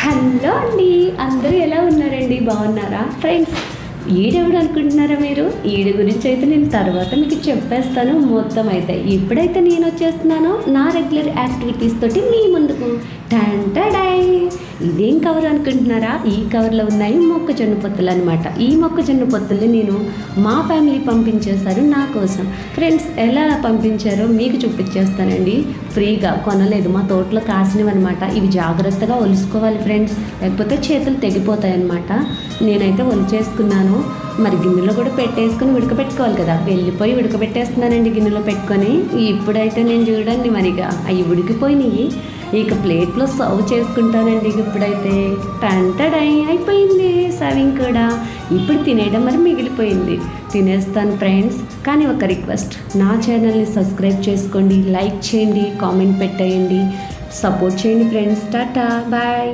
Hello అండి, అందరూ ఎలా ఉన్నారండి? బాగున్నారా ఫ్రెండ్స్? ఈడెవడు అనుకుంటున్నారా మీరు? ఈడి గురించి అయితే నేను తర్వాత మీకు చెప్పేస్తాను మొత్తం. అయితే ఇప్పుడైతే నేను వచ్చేస్తున్నాను నా రెగ్యులర్ యాక్టివిటీస్ తోటి మీ ముందుకు. టంటడై, ఇదేం కవర్ అనుకుంటున్నారా? ఈ కవర్లో ఉన్నాయి మొక్కజొన్న పొత్తులు అనమాట. ఈ మొక్కజొన్న పొత్తులు నేను మా ఫ్యామిలీ పంపించేశారు నా కోసం. ఫ్రెండ్స్, ఎలా పంపించారో మీకు చూపించేస్తానండి. ఫ్రీగా కొనలేదు, మా తోటలో కాసినవి అనమాట. ఇవి జాగ్రత్తగా ఒలుసుకోవాలి ఫ్రెండ్స్, లేకపోతే చేతులు తెగిపోతాయి అన్నమాట. నేనైతే ఒలిచేసుకున్నాను. మరి గిన్నెలో కూడా పెట్టేసుకుని ఉడకబెట్టుకోవాలి కదా. వెళ్ళిపోయి ఉడకబెట్టేస్తున్నానండి గిన్నెలో పెట్టుకొని. ఇప్పుడైతే నేను చూడండి, మరిగా అవి ఉడికిపోయినాయి. ఇక ప్లేట్లో సర్వ్ చేసుకుంటానండి. ఇప్పుడైతే టంటడై అయిపోయింది సర్వింగ్ కూడా. ఇప్పుడు తినేయడం మరి మిగిలిపోయింది, తినేస్తాను ఫ్రెండ్స్. కానీ ఒక రిక్వెస్ట్, నా ఛానల్ని సబ్స్క్రైబ్ చేసుకోండి, లైక్ చేయండి, కామెంట్ పెట్టేయండి, సపోర్ట్ చేయండి ఫ్రెండ్స్. టాటా, బాయ్.